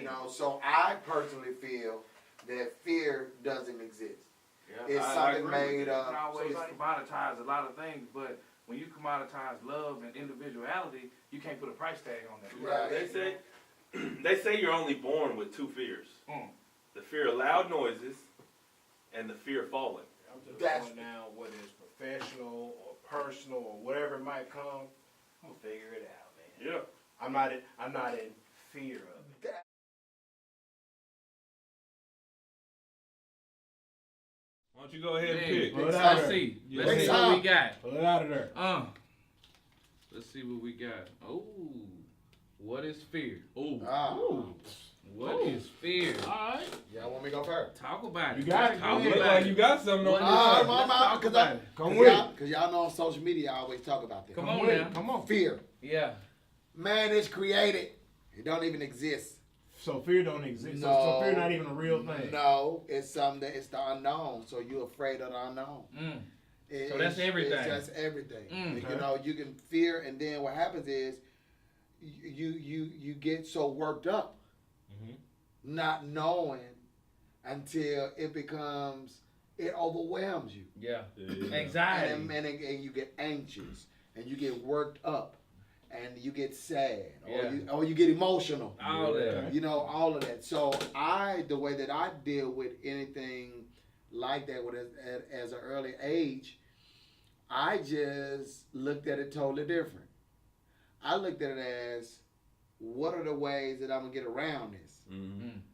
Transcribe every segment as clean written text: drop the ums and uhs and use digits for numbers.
know, so I personally feel that fear doesn't exist. Yeah, it's I something agree made with you. up. You can always commoditize a lot of things, but when you commoditize love and individuality, you can't put a price tag on that. Right. They say you're only born with two fears: the fear of loud noises and the fear of falling. I'm just pointing out whether it's professional or personal or whatever it might come. I'm gonna figure it out, man. Yeah. I'm not in fear of it. Why don't you go ahead and pick? Let's see. Let's see what we got. Pull it out of there. Let's see what we got. Oh, what is fear? What is fear? All right. Y'all want me to go first? Talk about it. You got it. Talk Look about like it. you got something on Talk about it. Come with it. Because y'all know on social media I always talk about that. Come on now. Come on. Fear. Yeah. Man, it's created. It don't even exist. So fear don't exist. No. So fear not even a real thing. No, it's something that it's the unknown. So you're afraid of the unknown. So that's everything. It's just everything. Okay. You know, you can fear, and then what happens is you get so worked up, not knowing until it overwhelms you. Yeah. Anxiety. And you get anxious, and you get worked up, and you get sad, Yeah. or you get emotional. All that. You know, all of that. So the way that I deal with anything like that as an early age, I just looked at it totally different. I looked at it as, what are the ways that I'm going to get around this?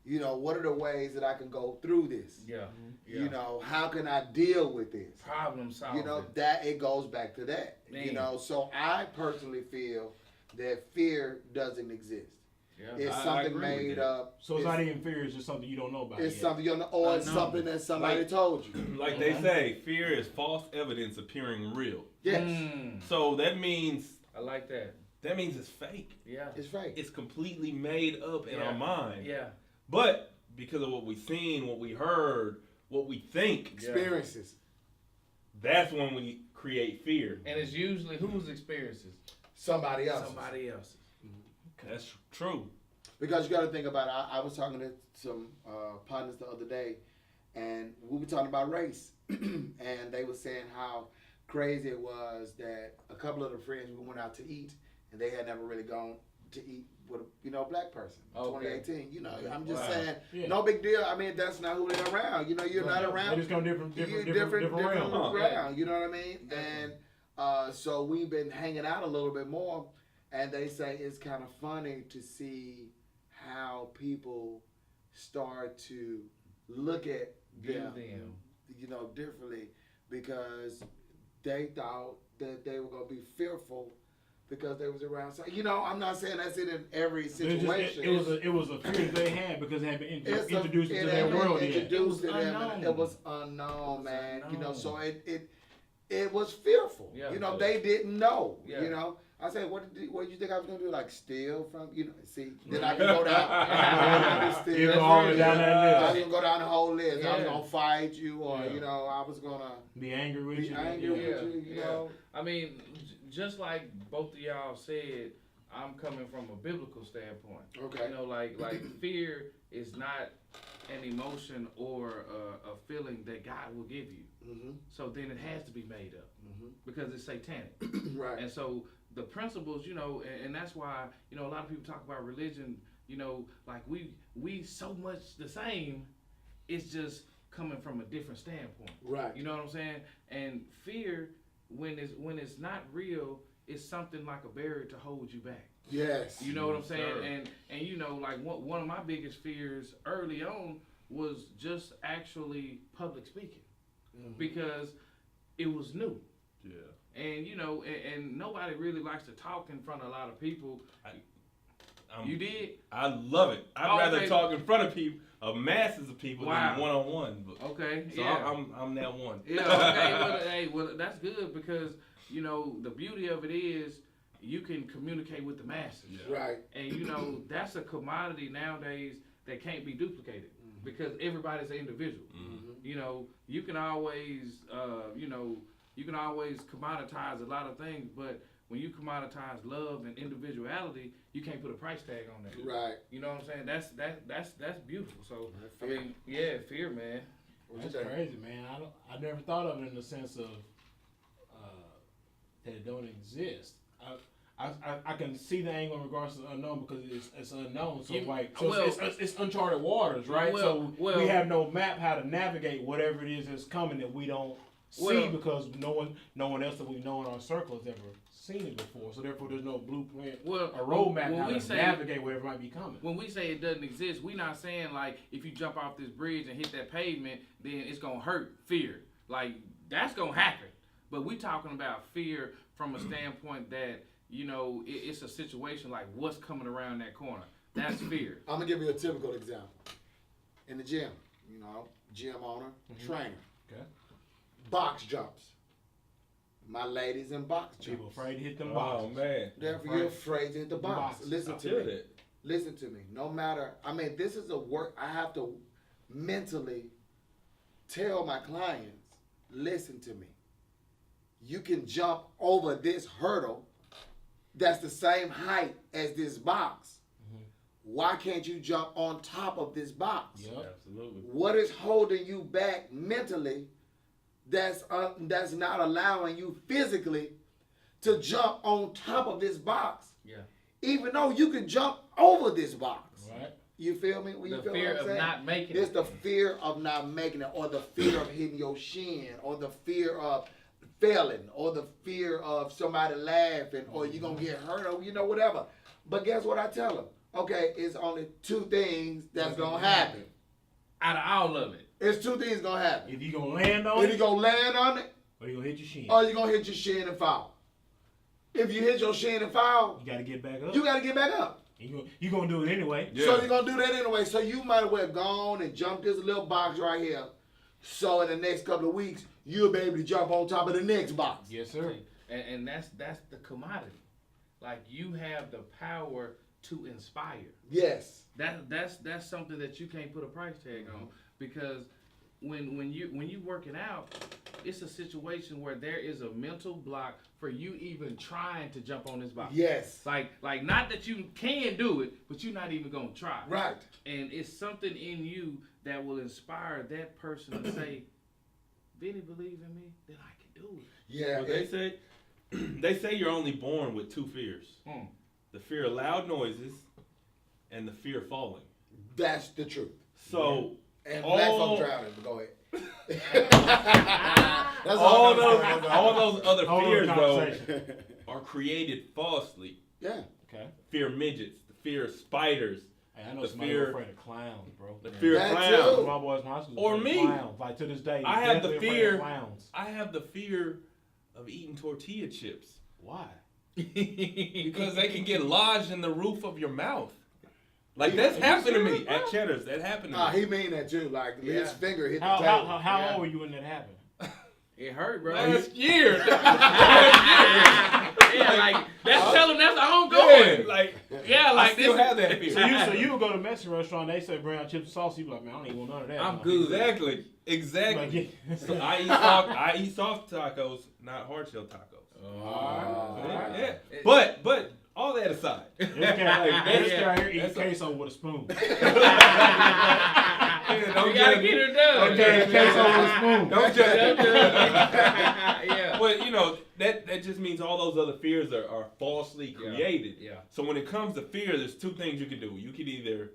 You know, what are the ways that I can go through this? Yeah. You know, how can I deal with this? Problem solving. You know, that it goes back to that. Man. You know, so I personally feel that fear doesn't exist. Yeah. It's I something agree with made that. up. So it's not even fear. It's just something you don't know about. It's yet. something you know, or it's something that somebody told you. Like they say, fear is false evidence appearing real. Yes, So that means I like that. it's fake. Yeah. it's fake. It's completely made up in our mind. Yeah. But because of what we've seen, what we heard, what we think, Experiences. that's when we create fear. And it's usually whose experiences? Somebody else. Somebody else's. That's true. Because you got to think about it. I was talking to some partners the other day, and we were talking about race, and they were saying how crazy it was that a couple of the friends we went out to eat, and they had never really gone to eat with a black person. Okay. 2018. You know, I'm just Wow. saying, Yeah. no big deal. I mean, that's not who they're around. You know, you're not around. They just go different realms. Around. You know what I mean? And so we've been hanging out a little bit more, and they say it's kind of funny to see how people start to look at them, you know, differently, because they thought that they were going to be fearful because they was around. So, you know, I'm not saying that's it in every situation. It was a fear that they had because it had been introduced into their world. Introduced to them, and it was unknown, man. You know, so it was fearful. Yeah, you know, they didn't know. Yeah. You know, I said, what did you think I was gonna do? Like steal from? You know, see, then I can go down. You go all the way down that I was list. gonna go down the whole list. I was Yeah. gonna fight you, or Yeah. you know, I was gonna Be angry with be you. angry with you. You know. I mean, just like both of y'all said, I'm coming from a biblical standpoint. Okay. You know, like fear is not an emotion or a feeling that God will give you. So then it has to be made up because it's satanic. Right. And so the principles, you know, and that's why, you know, a lot of people talk about religion, you know, like we so much the same, it's just coming from a different standpoint. Right. You know what I'm saying? And fear, when it's not real, it's something like a barrier to hold you back. Yes. You know what I'm saying? Sure. And you know, like one of my biggest fears early on was just actually public speaking because it was new. Yeah. And you know, and nobody really likes to talk in front of a lot of people. You did? I love it. I'd rather talk in front of people, masses of people, Wow. than one-on-one. Okay. So Yeah. I'm that one. Yeah. Okay. Well, that's good because you know the beauty of it is you can communicate with the masses. Yeah. Right. And you know that's a commodity nowadays that can't be duplicated because everybody's an individual. You know, you can always, you can always commoditize a lot of things, but when you commoditize love and individuality, you can't put a price tag on that. Right. You know what I'm saying? That's beautiful. So I Fear. mean, yeah, fear, man. That's crazy, man. I never thought of it in the sense of that it don't exist. I can see the angle in regards to the unknown because it's unknown. So it's uncharted waters, right? So we have no map how to navigate whatever it is that's coming that we don't see because no one else that we know in our circle has ever seen it before. So therefore, there's no blueprint or roadmap how to navigate whatever might be coming. When we say it doesn't exist, we're not saying like if you jump off this bridge and hit that pavement, then it's gonna hurt. Fear, like that's gonna happen. But we talking about fear from a standpoint that, you know, it's a situation like what's coming around that corner. That's fear. I'm gonna give you a typical example. In the gym, you know, gym owner, trainer. Okay. Box jumps. My ladies in box jumps. People afraid to hit them boxes. Oh man. Therefore, you're afraid to hit the box. Boxes. Listen I to feel me. that. Listen to me. No matter, I mean, this is a work. I have to mentally tell my clients, listen to me. You can jump over this hurdle that's the same height as this box. Why can't you jump on top of this box? Yep. Absolutely. What is holding you back mentally that's not allowing you physically to jump on top of this box? Yeah. Even though you can jump over this box. Right. You feel me? You The feel fear what I'm of saying? not making It's it. the fear of not making it, or the fear of hitting your shin, or the fear of failing, or the fear of somebody laughing, or you're going to get hurt, or you know, whatever. But guess what I tell them? Okay, it's only two things that's going to happen. Out of all of it. It's two things going to happen. If you gonna land on Either it, you're going to land on it, or you gonna hit your shin. or you're going to hit your shin and fall. If you hit your shin and fall, You gotta get back up. you got to get back up. You gonna do it anyway. Yeah. So you're going to do that anyway. So you might as well go on and jump this little box right here. So in the next couple of weeks, you'll be able to jump on top of the next box. Yes, sir. And that's the commodity. Like you have the power to inspire. Yes. That's something that you can't put a price tag on, because when you working out, it's a situation where there is a mental block for you even trying to jump on this box. Yes. Like not that you can do it, but you're not even gonna try. Right. And it's something in you that will inspire that person to say, Vinny believe in me, then I can do it. Yeah. Well, they say you're only born with two fears: the fear of loud noises and the fear of falling. That's the truth. So And black folk drowning, but go ahead. That's all all those other Hold on, fears though conversation. are created falsely. Yeah. Okay. Fear of midgets, the fear of spiders, Hey, I know The somebody fear- who's afraid of clowns, bro. the fear of That clowns. too. My boys in high school. Or afraid of me. Clowns. Like to this day. I have the definitely afraid fear- of Clowns. I have the fear of eating tortilla chips Why? because they can get lodged in the roof of your mouth. Like that's happened to me at Cheddar's. That happened to Nah, me. he mean that too. Like his Yeah. finger hit the How table. how old were you when that happened? It hurt, bro. Last year. Yeah, like that's tell them that's ongoing. Like Yeah, I like still this. have that fear. So you would go to a Mexican restaurant, they say brown chips and sauce, you be like, man, I don't even want none of that. I'm motherfucker." good. Exactly. Like, So I eat soft tacos, not hard shell tacos. Alright. Yeah. But all that aside, This guy out here eating That's a- queso with a spoon. You gotta get her done. Okay, queso with a spoon. Don't judge. Yeah. But you know that just means all those other fears are falsely created. Yeah. So when it comes to fear, there's two things you can do. You can either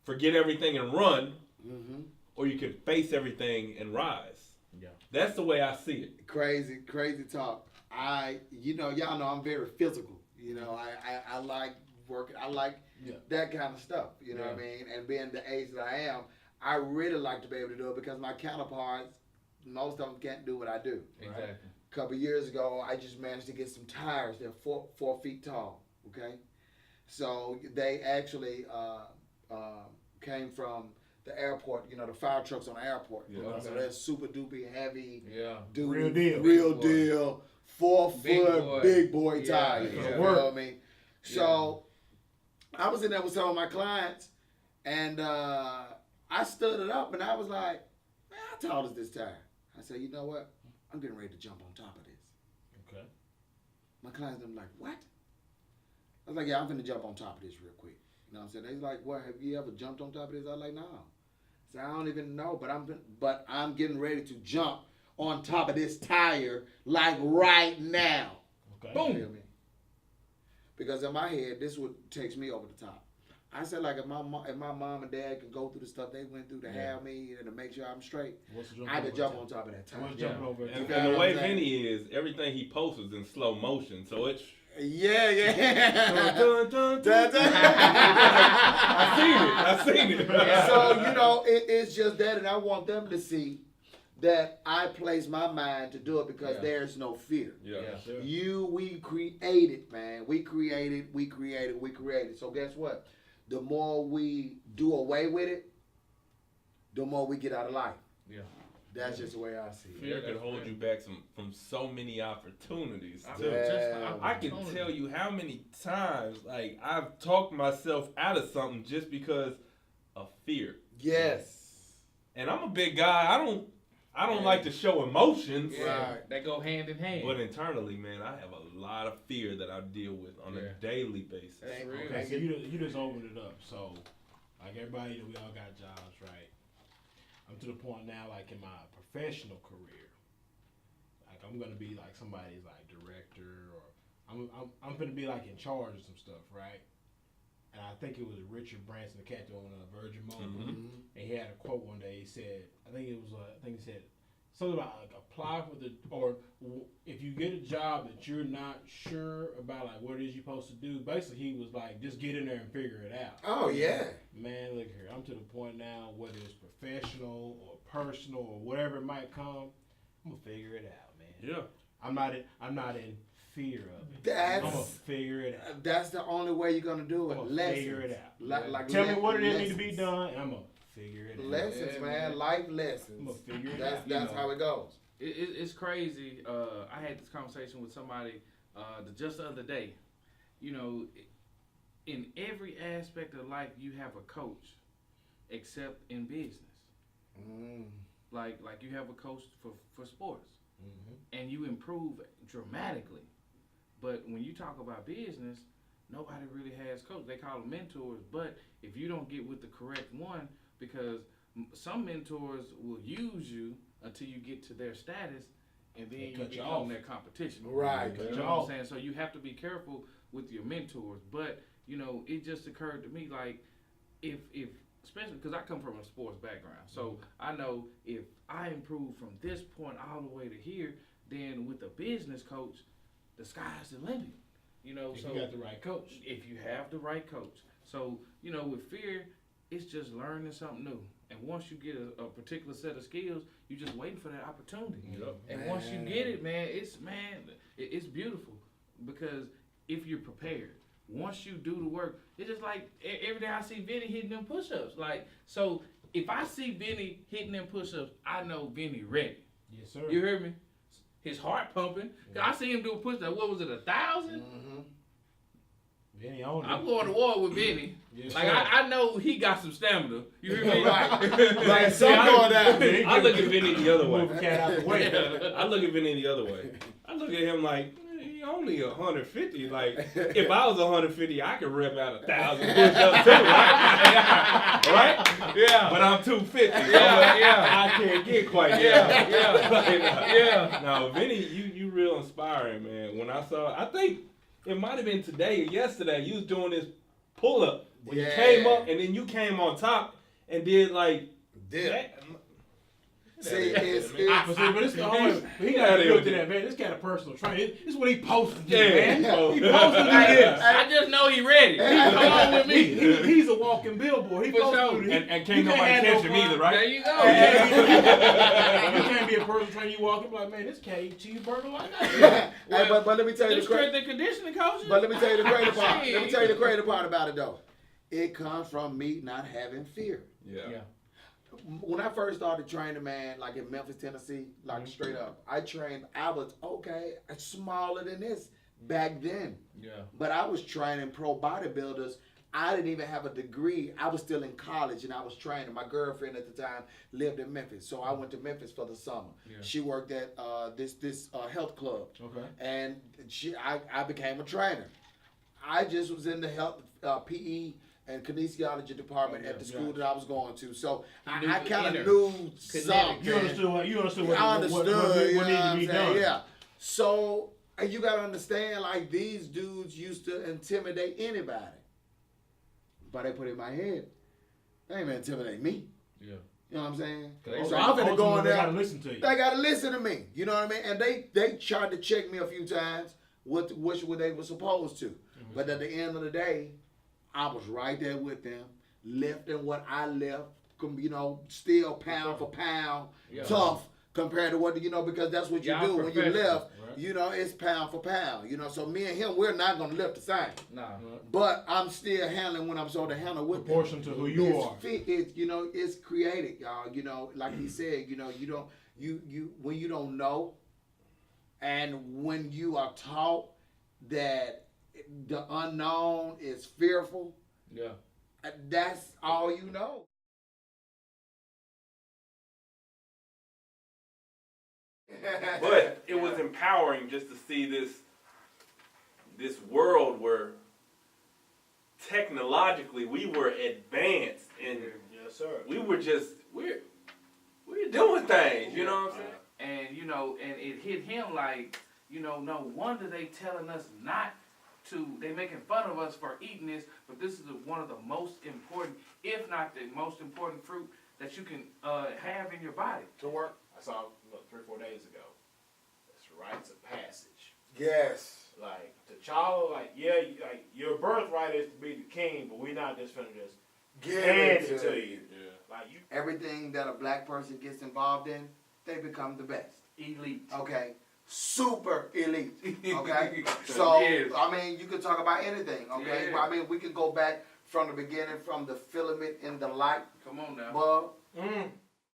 forget everything and run, or you can face everything and rise. Yeah. That's the way I see it. Crazy talk. Y'all know I'm very physical. You know, I like working. I like that kind of stuff. You know what I mean? And being the age that I am, I really like to be able to do it because my counterparts, most of them can't do what I do. Exactly. A couple of years ago, I just managed to get some tires. They're 4 feet tall. Okay, so they actually came from the airport. You know, the fire trucks on the airport. Yeah. So they're super duper heavy. Yeah. Duty, Real deal. real deal, 4 Big foot boy. big boy Yeah, tires. yeah. You know me? So I was in there with some of my clients, and I stood it up, and I was like, "Man, how tall is this tire?" I said, "You know what? I'm getting ready to jump on top of this." Okay. My clients them like, what? I was like, yeah, I'm finna jump on top of this real quick. You know what I'm saying? They like, well, have you ever jumped on top of this? I was like, no. So I don't even know, but I'm getting ready to jump on top of this tire like right now. Okay. Boom. You feel me? Because in my head, this would takes me over the top. I said, like, if my mom and dad can go through the stuff they went through to have me and to make sure I'm straight, I could jump on top of that tire. What's jumping over? And the way Vinny is, everything he posts is in slow motion, so it's. Yeah. Dun, dun, dun, dun, dun. I seen it. So, you know, it's just that, and I want them to see that I place my mind to do it because there's no fear. Yeah. Sure. We created, man. We created. So guess what? The more we do away with it, the more we get out of life. Yeah. That's just the way I see it. Fear can hold you back from so many opportunities. Too. Yeah. I can tell you how many times like I've talked myself out of something just because of fear. Yes. And I'm a big guy. I don't like to show emotions. Yeah. They go hand in hand. But internally, man, I have a lot of fear that I deal with on a daily basis. That's real. Okay, so you just opened it up. So, like everybody, we all got jobs, right? I'm to the point now, like in my professional career, like I'm gonna be like somebody's like director, or I'm gonna be like in charge of some stuff, right? And I think it was Richard Branson, the cat on Virgin Mobile, and he had a quote one day. He said, I think he said something about like apply for or if you get a job that you're not sure about, like what it is you're supposed to do. Basically, he was like, just get in there and figure it out. Oh yeah. Man, look here. I'm to the point now, whether it's professional or personal or whatever it might come, I'm gonna figure it out, man. Yeah. I'm not in fear of it. I'm gonna figure it out. That's the only way you're gonna do it. I'm gonna Lessons. figure it out. Tell me what it is need to be done, and I'm gonna figure it out. Lessons, man. Life lessons. I'm gonna figure it out. That's how it goes. It's crazy. I had this conversation with somebody just the other day. You know, in every aspect of life, you have a coach, except in business. Like you have a coach for sports, and you improve dramatically. But when you talk about business, nobody really has coach. They call them mentors. But if you don't get with the correct one, because some mentors will use you until you get to their status, and then you become their competition. Right. You know what I'm saying? So you have to be careful with your mentors. But, you know, it just occurred to me, like, if especially because I come from a sports background, so I know if I improve from this point all the way to here, then with a business coach, the sky's the limit. You know, If so you got the right coach. If you have the right coach. So, you know, with fear, it's just learning something new. And once you get a particular set of skills, you're just waiting for that opportunity. Yep. And once you get it, man, it's beautiful. Because if you're prepared, once you do the work, it's just like every day I see Vinny hitting them push-ups. Like, so if I see Vinny hitting them push-ups, I know Vinny ready. Yes, sir. You hear me? His heart pumping. Yeah. I see him do a push-up. What was it, 1,000? Vinny on it. I'm going to war with Vinny. Yes, like I know he got some stamina. You hear me? Like some going down. I look at Vinny the other way. Move the cat out the way. I look at Vinny the other way. I look at him like, he only 150. Like, if I was 150, I could rip out 1,000 push-ups too, right? Right? Yeah. But I'm 250. Yeah. I can't get quite there. Yeah. No, Vinny, you real inspiring, man. When I saw, I think it might have been today or yesterday, you was doing this pull-up. When you came up and then you came on top and did like that. See, it's but it's he got to go to that, man. This got a personal training. This is what he posted, man. Yeah. He posted this. I just know he ready. Come on with me. He's a walking billboard. He posted it. And can't nobody catch him either, right? There you go. You can't be a personal trainer. You walk in like, man, this cat eat cheeseburger like that. But let me tell you the strength and conditioning coaches. But let me tell you the greater part. Let me tell you the greater part about it though. It comes from me not having fear. Yeah. When I first started training, man, like in Memphis, Tennessee, like straight up, I was smaller than this back then. Yeah. But I was training pro bodybuilders I didn't even have a degree. I was still in college and I was training. My girlfriend at the time lived in Memphis, so I went to Memphis for the summer. Yeah. She worked at this health club, Okay. and I became a trainer. I just was in the health PE and kinesiology department at the school that I was going to, so I kind of knew something. You understood what I understood. what needed to be done. Yeah. So and you gotta understand, like these dudes used to intimidate anybody. But they put in my head, they ain't gonna intimidate me. Yeah. You know what I'm saying? So So I'm finna go in there. They gotta listen to you. They gotta listen to me. You know what I mean? And they tried to check me a few times, which they were supposed to. Mm-hmm. But at the end of the day, I was right there with them, lifting what I left. You know, still pound for pound, tough compared to what because that's what you do when you lift. Right. You know, it's pound for pound. You know, so me and him, we're not gonna lift the same. Nah. But I'm still handling what I'm supposed to handle with Proportion to who you are. It's created, y'all. You know, like he said, you when you don't know, and when you are taught that the unknown is fearful, Yeah. that's all you know. But it was empowering just to see this world where technologically we were advanced and Yes, sir. we were just we're doing things, you know what I'm saying? And and it hit him like, no wonder they telling us not to. They making fun of us for eating this, but this is one of the most important, if not the most important fruit that you can have in your body. To work. I saw 3-4 days ago. It's rites of passage. Yes. Like T'Challa, like your birthright is to be the king, but we're not just finna just hand it to you. Yeah. Like Everything that a black person gets involved in, they become the best. Elite. Okay. Super elite. Okay. So Yes. I mean, you could talk about anything. Okay. Yeah. I mean, we could go back from the beginning, from the filament in the light Come on now. bulb